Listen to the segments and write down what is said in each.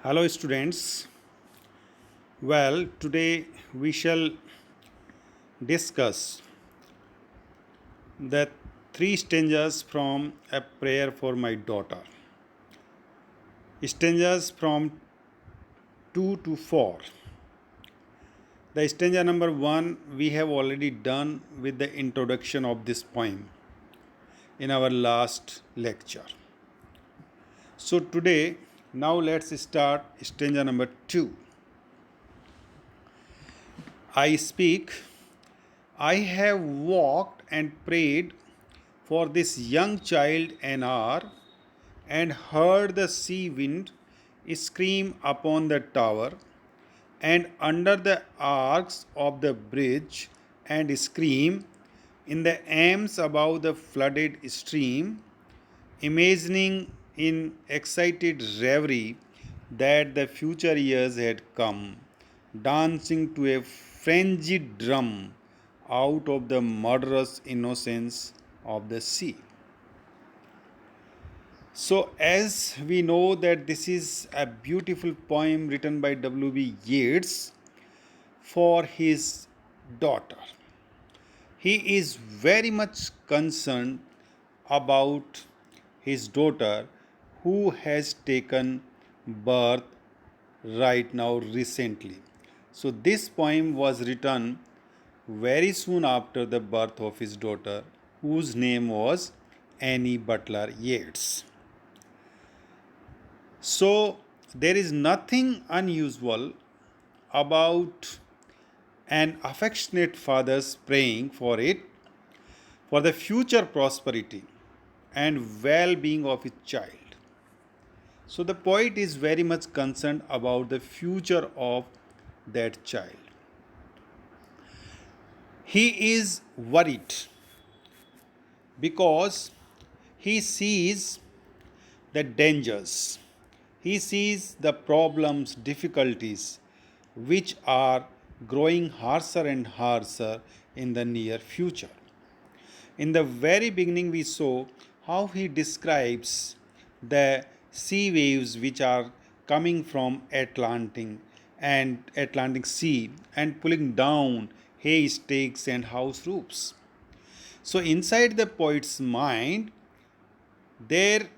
Hello, students. Well, today we shall discuss the three stanzas from A Prayer for My Daughter. Stanzas from 2 to 4. The stanza number 1 we have already done with the introduction of this poem in our last lecture. So, today, now let's start stanza number 2. I speak. I have walked and prayed for this young child an hour, and heard the sea wind scream upon the tower, and under the arcs of the bridge, and scream in the elms above the flooded stream, imagining in excited reverie that the future years had come, dancing to a frenzied drum out of the murderous innocence of the sea. So, as we know that this is a beautiful poem written by W.B. Yeats for his daughter. He is very much concerned about his daughter who has taken birth right now recently. So, this poem was written very soon after the birth of his daughter, whose name was Annie Butler Yeats. So, there is nothing unusual about an affectionate father's praying for it, for the future prosperity and well being of his child. So, the poet is very much concerned about the future of that child. He is worried because he sees the dangers, he sees the problems, difficulties which are growing harsher and harsher in the near future. In the very beginning, we saw how he describes the sea waves which are coming from Atlantic Sea and pulling down haystacks and house roofs. So inside the poet's mind, there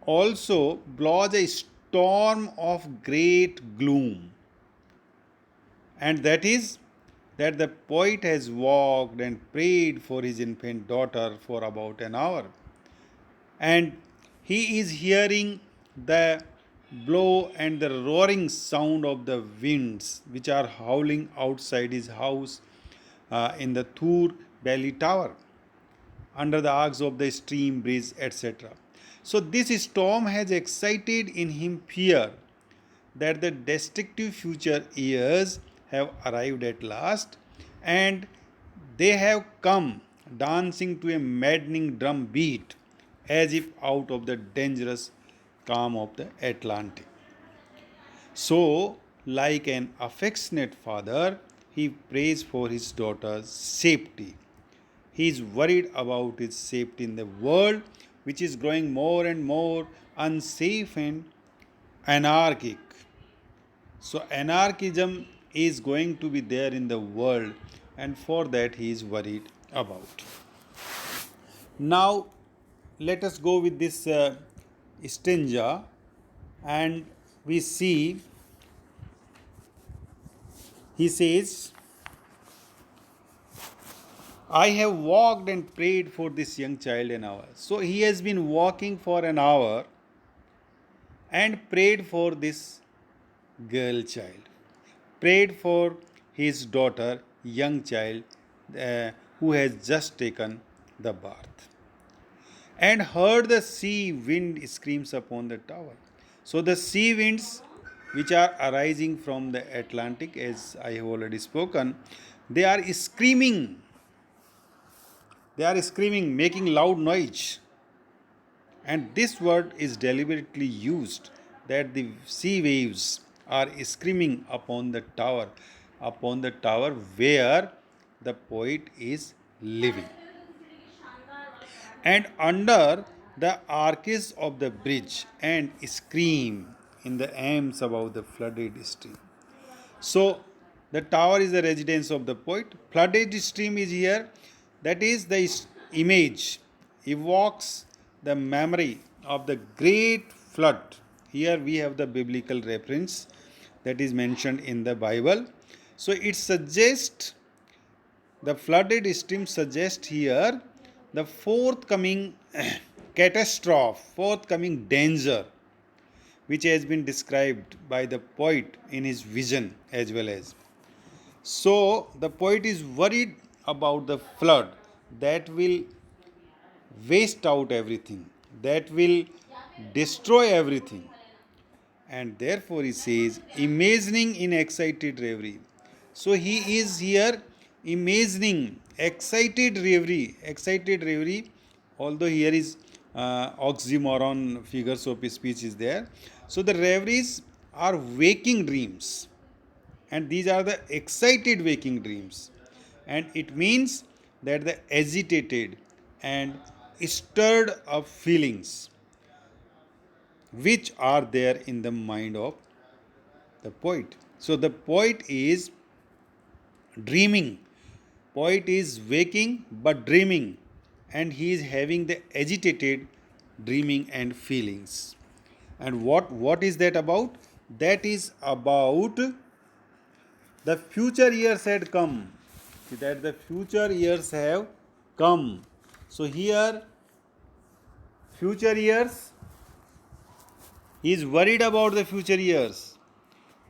also blows a storm of great gloom, and that is that the poet has walked and prayed for his infant daughter for about an hour, and he is hearing the blow and the roaring sound of the winds which are howling outside his house in the Thur Valley Tower, under the arcs of the stream, bridge, etc. So, this storm has excited in him fear that the destructive future years have arrived at last, and they have come dancing to a maddening drum beat as if out of the dangerous calm of the Atlantic. So, like an affectionate father, he prays for his daughter's safety. He is worried about his safety in the world, which is growing more and more unsafe and anarchic. So, anarchism is going to be there in the world, and for that, he is worried about. Now, let us go with this stanza, and we see he says, I have walked and prayed for this young child an hour. So he has been walking for an hour and prayed for this girl child, prayed for his daughter, young child, who has just taken the birth, and heard the sea wind screams upon the tower. So the sea winds which are arising from the Atlantic, as I have already spoken, they are screaming. They are screaming, making loud noise. And this word is deliberately used, that the sea waves are screaming upon the tower where the poet is living. And under the arches of the bridge, and scream in the elms above the flooded stream. So, the tower is the residence of the poet. Flooded stream is here. That is the image evokes the memory of the great flood. Here we have the biblical reference that is mentioned in the Bible. So it suggests the flooded stream suggests here the forthcoming catastrophe, forthcoming danger, which has been described by the poet in his vision as well as. So the poet is worried about the flood that will waste out everything, that will destroy everything. And therefore he says, imagining in excited reverie. So he is here imagining excited reverie, although here is oxymoron figures of speech is there. So the reveries are waking dreams, and these are the excited waking dreams, and it means that the agitated and stirred up feelings which are there in the mind of the poet. So the poet is dreaming, poet is waking but dreaming, and he is having the agitated dreaming and feelings. And what is that about? That is about the future years had come. See that the future years have come. So here future years, he is worried about the future years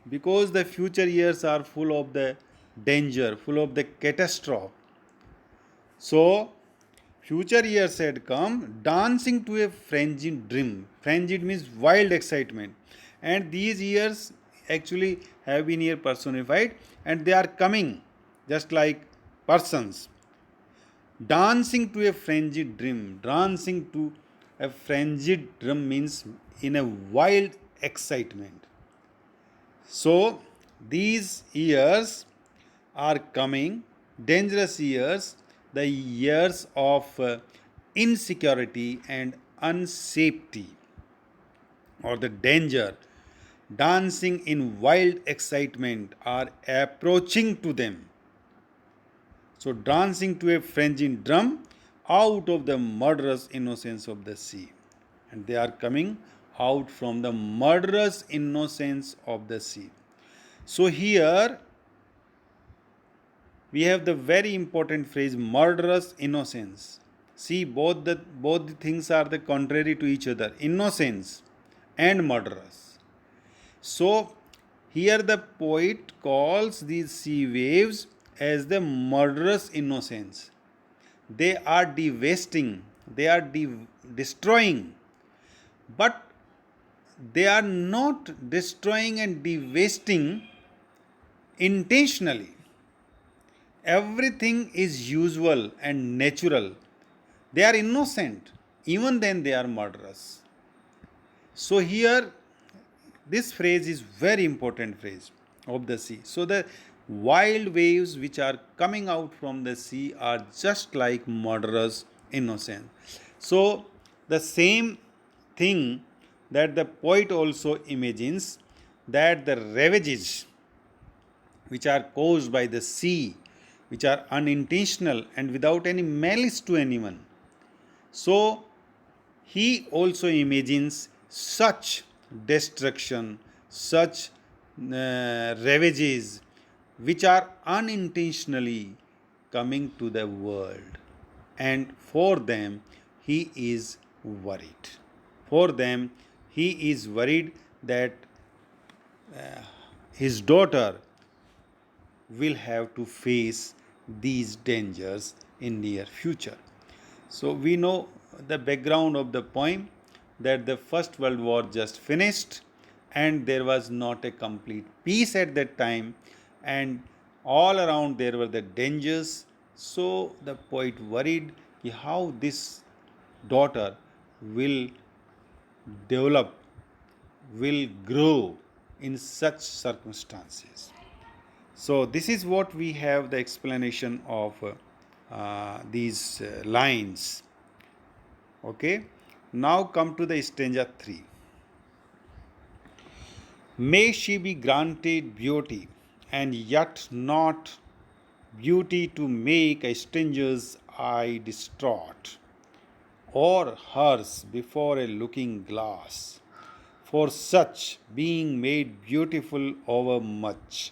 because the future years are full of the danger, full of the catastrophe. So future years had come, dancing to a frenzied dream. Frenzied means wild excitement. And these years actually have been here personified, and they are coming just like persons. Dancing to a frenzied dream. Dancing to a frenzied dream means in a wild excitement. So these years are coming, dangerous years, the years of insecurity and unsafety, or the danger, dancing in wild excitement, are approaching to them. So dancing to a frenzied drum out of the murderous innocence of the sea. And they are coming out from the murderous innocence of the sea. So here we have the very important phrase murderous innocence. See, both the things are the contrary to each other, innocence and murderous. So here the poet calls these sea waves as the murderous innocence. They are devastating, they are destroying, but they are not destroying and devastating intentionally. Everything is usual and natural. They are innocent, even then they are murderous. So here this phrase is very important phrase of the sea. So the wild waves which are coming out from the sea are just like murderous innocent. So the same thing that the poet also imagines, that the ravages which are caused by the sea, which are unintentional and without any malice to anyone. So he also imagines such destruction, such ravages which are unintentionally coming to the world, and for them he is worried. For them he is worried that his daughter will have to face these dangers in near future. So we know the background of the poem, that the First World War just finished and there was not a complete peace at that time, and all around there were the dangers. So the poet worried how this daughter will develop, will grow in such circumstances. So this is what we have the explanation of these lines. Okay. Now come to the stanza 3. May she be granted beauty, and yet not beauty to make a stranger's eye distraught, or hers before a looking glass. For such, being made beautiful overmuch,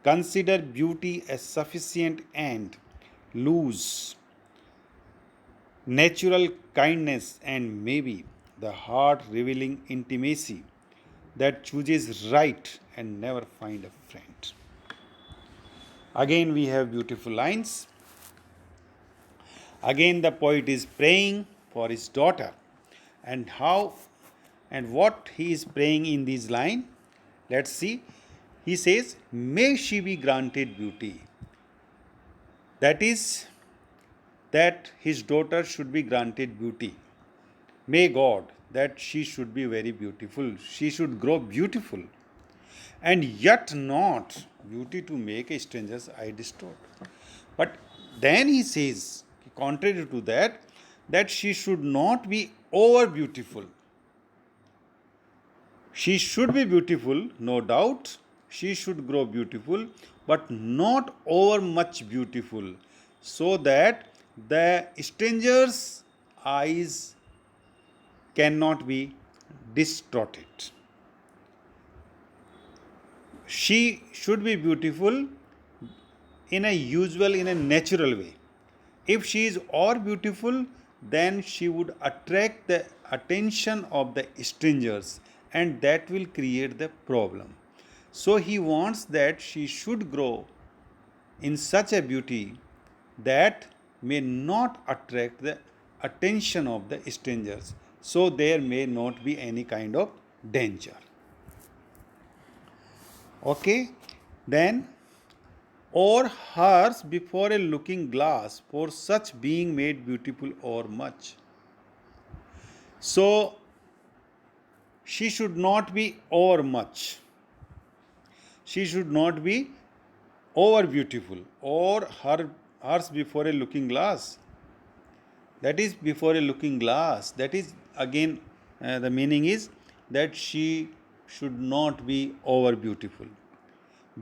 consider beauty a sufficient end, lose natural kindness and maybe the heart revealing intimacy that chooses right and never find a friend. Again, we have beautiful lines. Again, the poet is praying for his daughter. And how and what he is praying in this line? Let's see. He says, may she be granted beauty. That is, that his daughter should be granted beauty. May God that she should be very beautiful. She should grow beautiful. And yet not beauty to make a stranger's eye distort. But then he says, contrary to that, that she should not be over beautiful. She should be beautiful, no doubt. She should grow beautiful, but not over much beautiful, so that the stranger's eyes cannot be distorted. She should be beautiful in a natural way. If she is or beautiful, then she would attract the attention of the strangers, and that will create the problem. So he wants that she should grow in such a beauty that may not attract the attention of the strangers, so there may not be any kind of danger. Okay, then or hers before a looking glass, for such being made beautiful or much. So she should not be over much. She should not be over beautiful, or hers before a looking glass. That is before a looking glass. That is again the meaning is that she should not be over beautiful.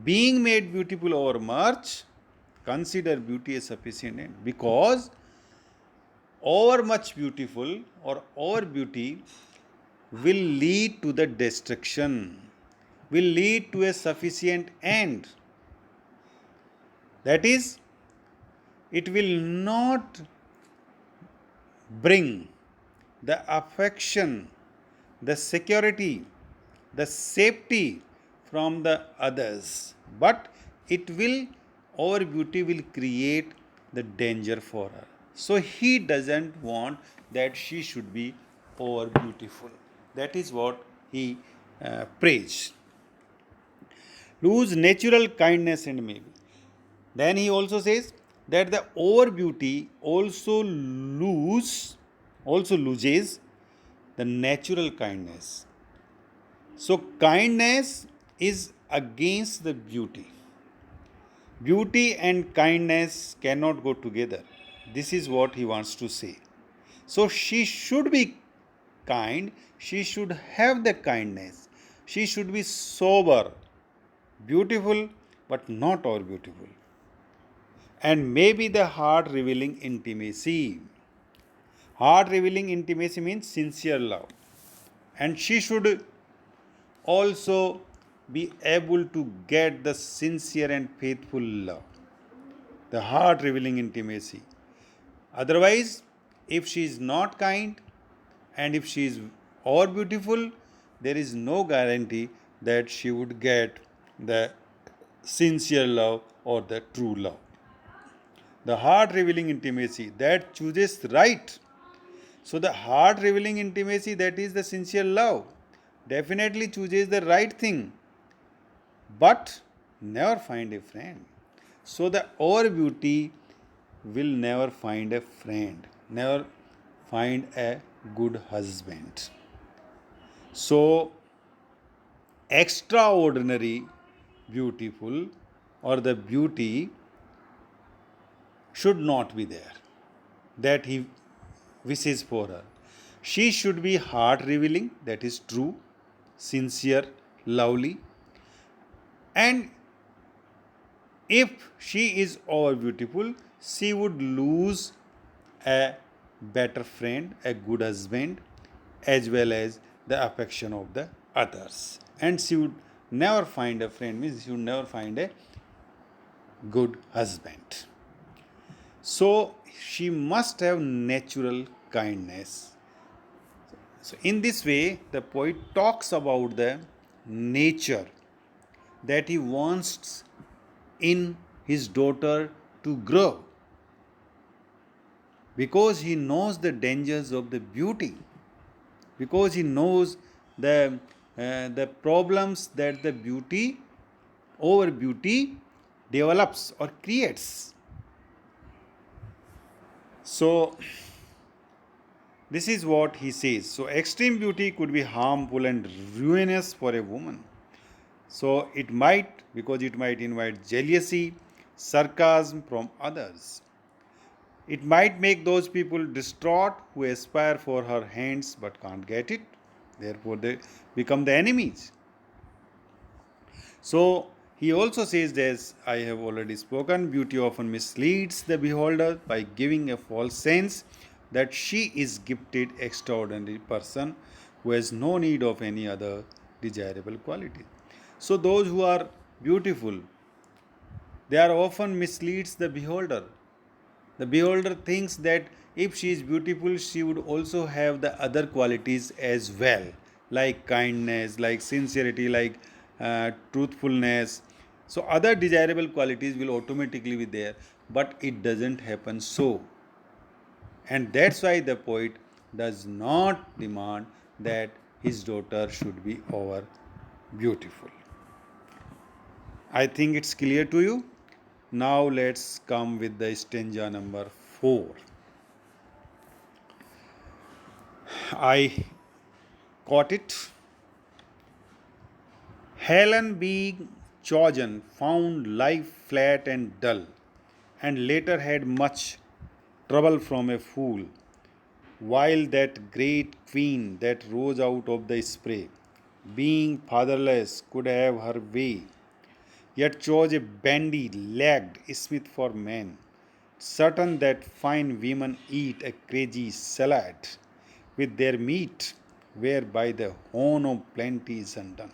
Being made beautiful over much, consider beauty a sufficient end, because over much beautiful or over beauty will lead to the destruction, will lead to a sufficient end. That is, it will not bring the affection, the security, the safety from the others, but it will, our beauty will create the danger for her. So he doesn't want that she should be over beautiful. That is what he prays. Lose natural kindness and maybe. Then he also says that the over beauty also loses the natural kindness. So kindness is against the beauty. Beauty and kindness cannot go together. This is what he wants to say. So she should be kind, she should have the kindness, she should be sober, beautiful, but not all beautiful. And maybe the heart revealing intimacy. Heart revealing intimacy means sincere love. And she should also be able to get the sincere and faithful love, the heart revealing intimacy. Otherwise, if she is not kind and if she is or beautiful, there is no guarantee that she would get the sincere love or the true love. The heart revealing intimacy that chooses right. So, the heart revealing intimacy, that is the sincere love, definitely chooses the right thing, but never find a friend. So, the over beauty will never find a friend, never find a good husband. So, extraordinary beautiful or the beauty should not be there that he wishes for her. She should be heart revealing, that is true, sincere, lovely, and if she is over beautiful, she would lose a better friend, a good husband, as well as the affection of the others. And she would never find a friend, means she would never find a good husband. So she must have natural kindness. So in this way, the poet talks about the nature that he wants in his daughter to grow, because he knows the dangers of the beauty, because he knows the problems that the beauty, over beauty, develops or creates. So this is what he says. So extreme beauty could be harmful and ruinous for a woman. So it might, because it might invite jealousy, sarcasm from others. It might make those people distraught who aspire for her hands but can't get it. Therefore, they become the enemies. So, he also says, as I have already spoken, beauty often misleads the beholder by giving a false sense that she is gifted, extraordinary person who has no need of any other desirable quality. So, those who are beautiful, they are often misleads the beholder. The beholder thinks that if she is beautiful, she would also have the other qualities as well, like kindness, like sincerity, like truthfulness. So, other desirable qualities will automatically be there, but it doesn't happen so. And that's why the poet does not demand that his daughter should be over beautiful. I think it's clear to you. Now let's come with the stanza number 4. I caught it. Helen, being chosen, found life flat and dull, and later had much trouble from a fool, while that great queen that rose out of the spray, being fatherless, could have her way, yet chose a bandy legged smith for men, certain that fine women eat a crazy salad with their meat, whereby the horn of plenty is undone.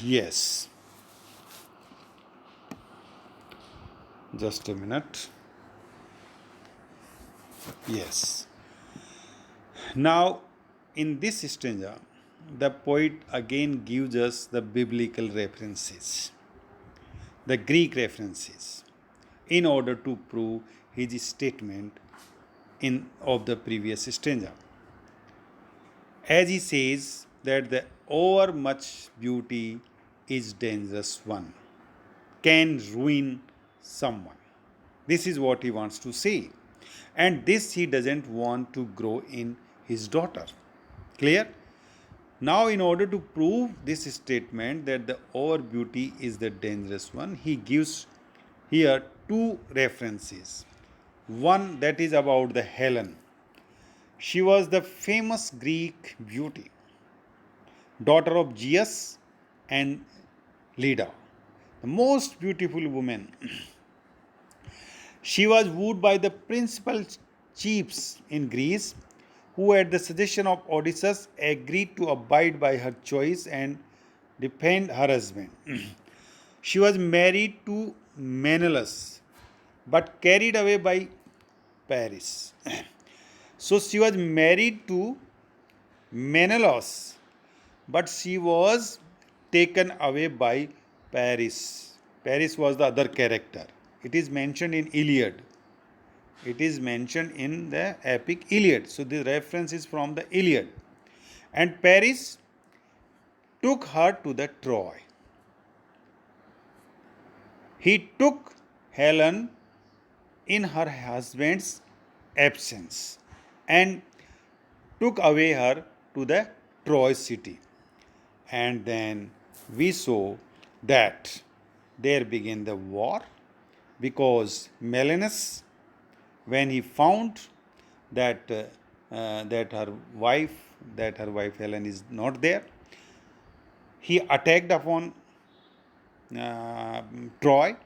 Yes, just a minute. Yes. Now, in this stanza, the poet again gives us the biblical references, the Greek references, in order to prove his statement in of the previous stanza. As he says that the overmuch beauty is dangerous one, can ruin someone. This is what he wants to say. And this he doesn't want to grow in his daughter. Clear? Now, in order to prove this statement that the over beauty is the dangerous one, he gives here two references. One that is about the Helen. She was the famous Greek beauty, daughter of Zeus and Leda, the most beautiful woman. She was wooed by the principal chiefs in Greece, who, at the suggestion of Odysseus, agreed to abide by her choice and defend her husband. She was married to Menelaus, but carried away by Paris. So she was married to Menelaus, but she was taken away by Paris. Paris was the other character. It is mentioned in Iliad. It is mentioned in the epic Iliad. So the reference is from the Iliad. And Paris took her to the Troy. He took Helen in her husband's absence and took away her to the Troy city. And then we saw that there began the war, because Menelaus, when he found that that her wife Helen is not there. He attacked upon uh, Troy,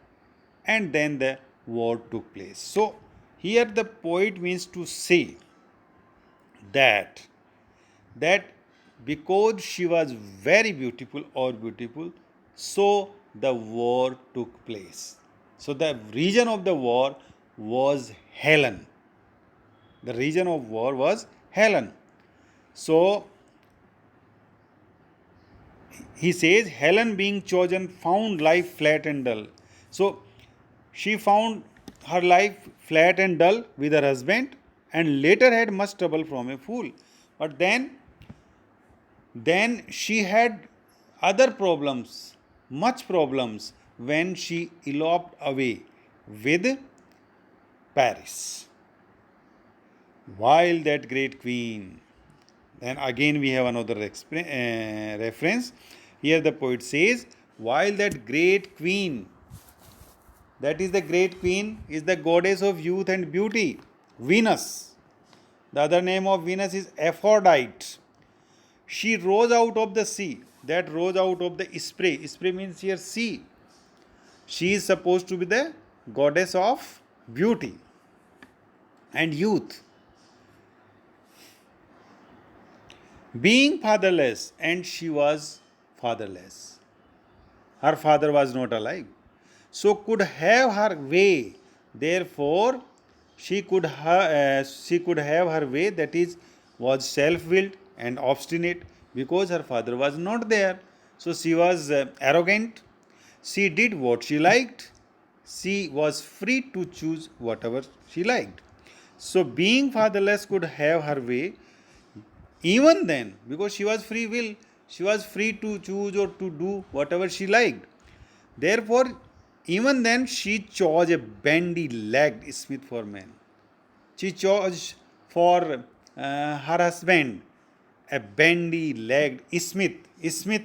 and then the war took place. So here the poet means to say that that because she was very beautiful or beautiful, so the war took place. So the reason of the war was Helen. The reason of war was Helen. So he says Helen being chosen found life flat and dull. So she found her life flat and dull with her husband and later had much trouble from a fool. But then she had other problems, much problems, when she eloped away with Paris. While that great queen, then again we have another reference. Here the poet says, while that great queen, that is the great queen, is the goddess of youth and beauty, Venus. The other name of Venus is Aphrodite. She rose out of the sea, that rose out of the spray. Spray means here sea. She is supposed to be the goddess of beauty and youth. Being fatherless, and she was fatherless. Her father was not alive. So could have her way. Therefore, she could have her way, that is, was self-willed and obstinate because her father was not there. So she was arrogant. She did what she liked. She was free to choose whatever she liked. So being fatherless could have her way. Even then, because she was free will, she was free to choose or to do whatever she liked. Therefore, even then, she chose a bandy legged smith for men. She chose for her husband a bandy legged smith. Smith,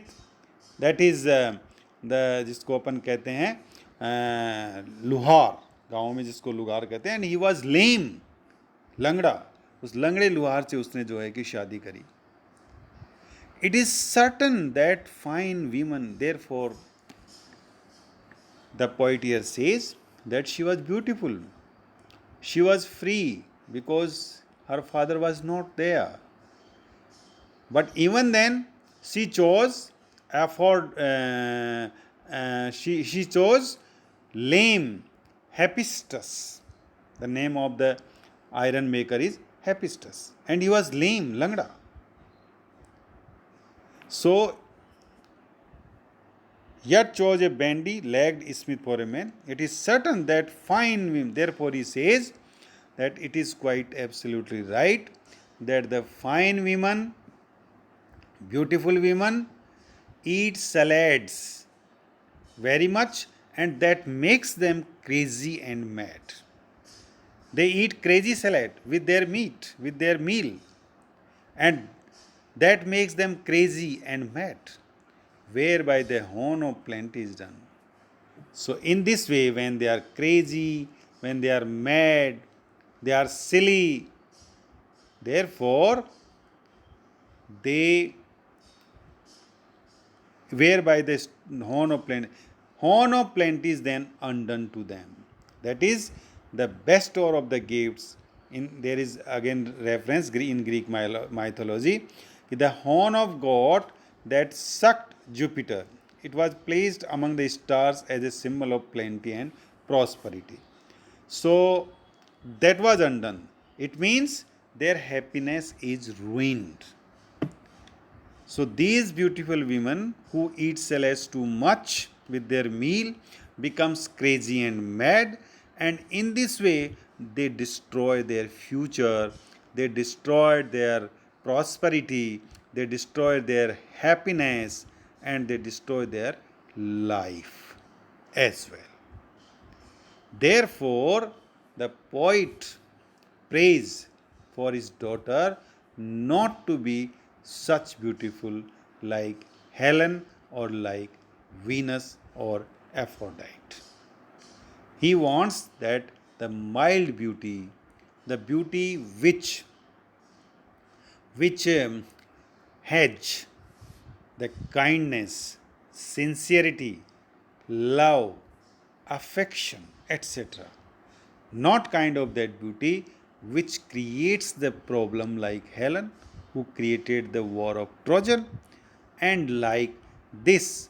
that is the जिसको अपन कहते हैं लुहार, गाँव में जिसको लुहार कहते हैं, and he was लेम, लंगड़ा. उस लंगड़े लुहार से उसने जो है कि शादी करी. It is certain that fine women, therefore the poet here says that she was beautiful. She was free because her father was not there. But even then, she chose she chose lame Hephaestus. The name of the iron maker is Hephaestus, and he was lame, langda. So yet chose a bandy-legged smith for a man. It is certain that fine women, therefore he says that it is quite absolutely right that the fine women, beautiful women, eat salads very much, and that makes them crazy and mad. They eat crazy salad with their meat, with their meal, and that makes them crazy and mad, whereby the horn of plenty is done. So, in this way, when they are crazy, when they are mad, they are silly, therefore, they, whereby the horn of plenty is then undone to them. That is the best store of the gifts. There is again reference in Greek mythology. The horn of God that sucked Jupiter. It was placed among the stars as a symbol of plenty and prosperity. So that was undone. It means their happiness is ruined. So these beautiful women who eat salads too much with their meal becomes crazy and mad, and in this way they destroy their future, they destroy their prosperity, they destroy their happiness, and they destroy their life as well. Therefore, the poet prays for his daughter not to be such beautiful like Helen or like Venus or Aphrodite. He wants that the mild beauty, the beauty which which hedge the kindness, sincerity, love, affection, etc. Not kind of that beauty which creates the problem like Helen, who created the war of Trojan, and like this,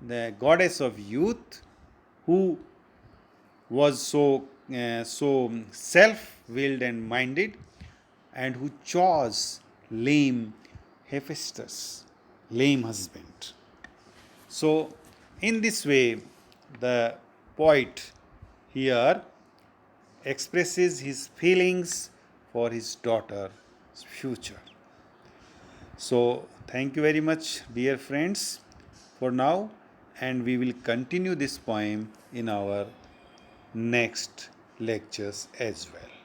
the goddess of youth, who was so self-willed and minded, and who chose lame Hephaestus, lame husband. So, in this way, the poet here expresses his feelings for his daughter's future. So, thank you very much, dear friends, for now, and we will continue this poem in our next lectures as well.